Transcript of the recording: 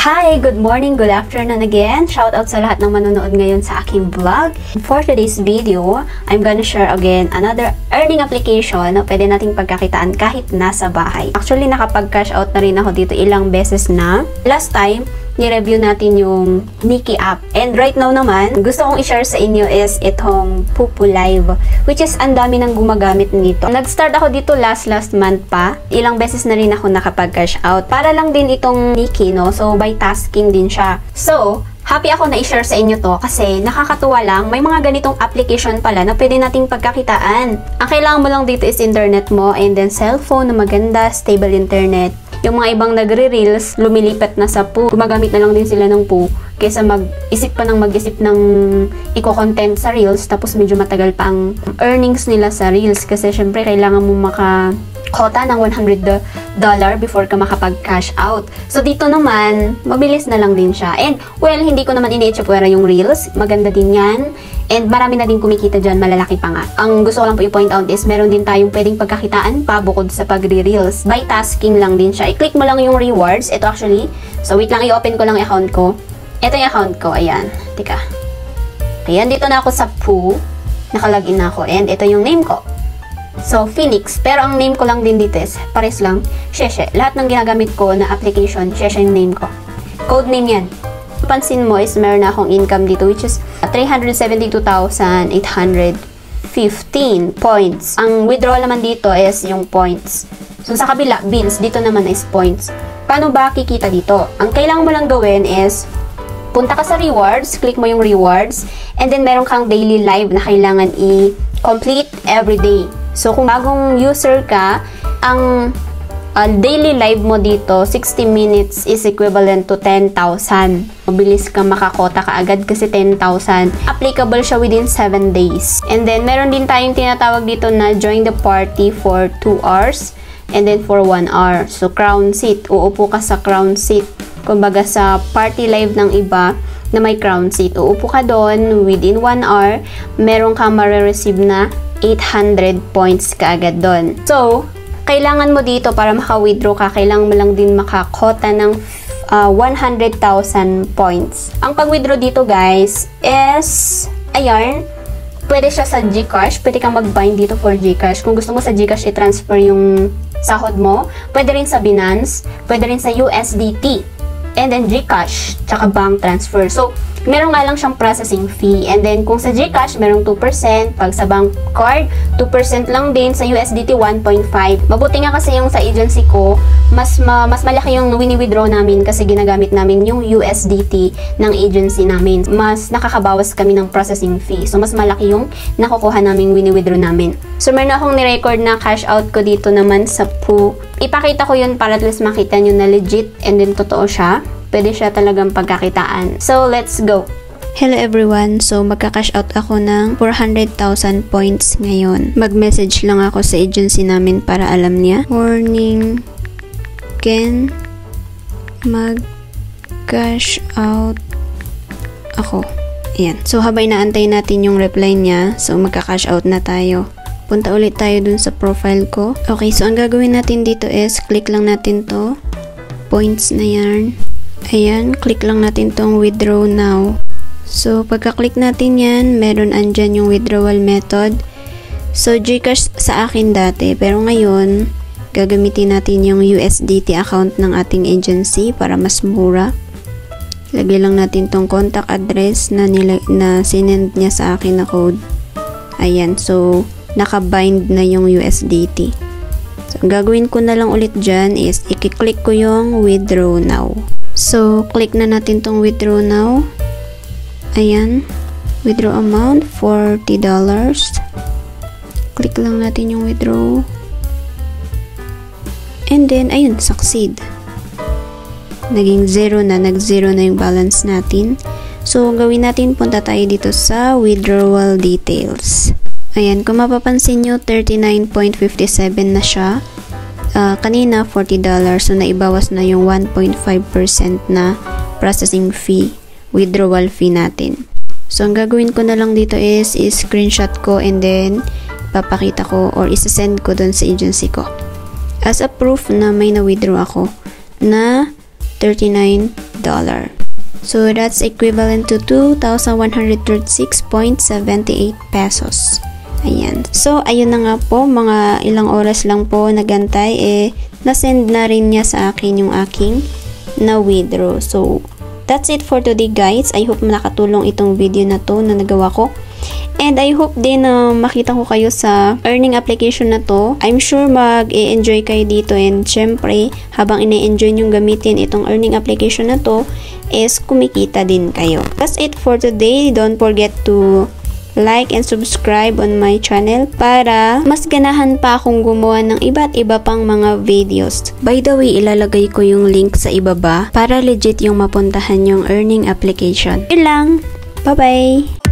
Hi! Good morning, good afternoon again. Shoutout sa lahat ng manonood ngayon sa aking vlog. For today's video, I'm gonna share again another earning application na pwede nating pagkakitaan kahit nasa bahay. Actually, nakapag-cash out na rin ako dito ilang beses na. Last time, ni-review natin yung Niki app. And right now naman, gusto kong i-share sa inyo is itong Pupu Live, which is ang dami nang gumagamit nito. Nag-start ako dito last month pa. Ilang beses na rin ako nakapag-cash out. Para lang din itong Niki, no? So, by tasking din siya. So, happy ako na i-share sa inyo to kasi nakakatuwa lang, may mga ganitong application pala na pwede nating pagkakitaan. Ang kailangan mo lang dito is internet mo and then cellphone na maganda, stable internet. Yung mga ibang nagre-reels, lumilipat na sa Poo. Gumagamit na lang din sila ng Poo kaysa mag-isip pa ng mag-isip ng i-content sa reels tapos medyo matagal pa ang earnings nila sa reels kasi syempre kailangan mo makakota ng $100 before ka makapag-cash out. So dito naman, mabilis na lang din siya. And well, hindi ko naman ini-itsapwera yung reels. Maganda din yan. And marami na din kumikita dyan, malalaki pa nga. Ang gusto ko lang po i-point out is, meron din tayong pwedeng pagkakitaan pa bukod sa pagre-reels. By tasking lang din siya. I-click mo lang yung rewards. Ito actually. So wait lang, i-open ko lang yung account ko. Ito yung account ko. Ayan. Tika. Ayan, dito na ako sa Poo. Nakalagin na ako. And ito yung name ko. So, Phoenix. Pero ang name ko lang din dito is, pares lang, Sheshe. Lahat ng ginagamit ko na application, Sheshe yung name ko. Code name yan. Pansin mo is meron na akong income dito which is 372,815 points. Ang withdrawal naman dito is yung points. So, sa kabila, bills. Dito naman is points. Paano ba kikita dito? Ang kailangan mo lang gawin is punta ka sa rewards, click mo yung rewards, and then meron kang daily live na kailangan i-complete every day. So, kung bagong user ka, ang daily live mo dito, 60 minutes is equivalent to 10,000. Mabilis ka makakota kaagad kasi 10,000. Applicable siya within 7 days. And then, meron din tayong tinatawag dito na join the party for 2 hours and then for 1 hour. So, crown seat. Uupo ka sa crown seat. Kumbaga sa party live ng iba na may crown seat. Uupo ka doon within 1 hour. Meron kang marireceive na 800 points kaagad doon. So, kailangan mo dito para maka-withdraw ka, kailangan mo lang din makakota ng 100,000 points. Ang pag-withdraw dito guys is, ayan, pwede siya sa GCash, pwede kang mag-bind dito for GCash. Kung gusto mo sa GCash i-transfer yung sahod mo, pwede rin sa Binance, pwede rin sa USDT, and then GCash, tsaka bank transfer. So, meron nga lang siyang processing fee. And then, kung sa GCash, merong 2%. Pag sa bank card, 2% lang din. Sa USDT, 1.5. Mabuti nga kasi yung sa agency ko, mas malaki yung wini-withdraw namin kasi ginagamit namin yung USDT ng agency namin. Mas nakakabawas kami ng processing fee. So, mas malaki yung nakukuha namin wini-withdraw namin. So, meron akong ni-record na cash out ko dito naman sa Poo. Ipakita ko yun para at least makita nyo na legit and then totoo siya. Pwede siya talagang pagkakitaan. So, let's go! Hello everyone! So, magka-cash out ako ng 400,000 points ngayon. Mag-message lang ako sa agency namin para alam niya. Morning, Ken, mag-cash out ako. Ayan. So, habang inaantay natin yung reply niya, so magka-cash out na tayo. Punta ulit tayo dun sa profile ko. Okay, so ang gagawin natin dito is, click lang natin to. Points na yan. Ayan, click lang natin tong withdraw now. So, pagka-click natin yan, meron andyan yung withdrawal method. So, GCash sa akin dati, pero ngayon, gagamitin natin yung USDT account ng ating agency para mas mura. Lagay lang natin tong contact address na sinend niya sa akin na code. Ayan, so, naka-bind na yung USDT. So, ang gagawin ko na lang ulit dyan is, i-click ko yung withdraw now. So, click na natin tong withdraw now. Ayan. Withdraw amount, $40. Click lang natin yung withdraw. And then, ayun, succeed. Naging zero na. Nag-zero na yung balance natin. So, gawin natin, punta tayo dito sa withdrawal details. Ayan, kung mapapansin nyo, 39.57 na siya. Kanina, $40. So, naibawas na yung 1.5% na processing fee, withdrawal fee natin. So, ang gagawin ko na lang dito is screenshot ko and then papakita ko or isasend ko dun sa agency ko. As a proof na may na-withdraw ako na 39 So that's equivalent to 2,136.78 pesos. Ayan. So, ayun na nga po, mga ilang oras lang po nagantay, nasend na rin niya sa akin yung aking na-withdraw. So, that's it for today guys. I hope nakatulong itong video na to na nagawa ko. And I hope din na makita ko kayo sa earning application na to. I'm sure mag-e-enjoy kayo dito, and syempre, habang ine-enjoy nyong gamitin itong earning application na to, is kumikita din kayo. That's it for today. Don't forget to like and subscribe on my channel para mas ganahan pa akong gumawa ng iba't iba pang mga videos. By the way, ilalagay ko yung link sa ibaba para legit yung mapuntahan yung earning application. Yun lang! Bye-bye!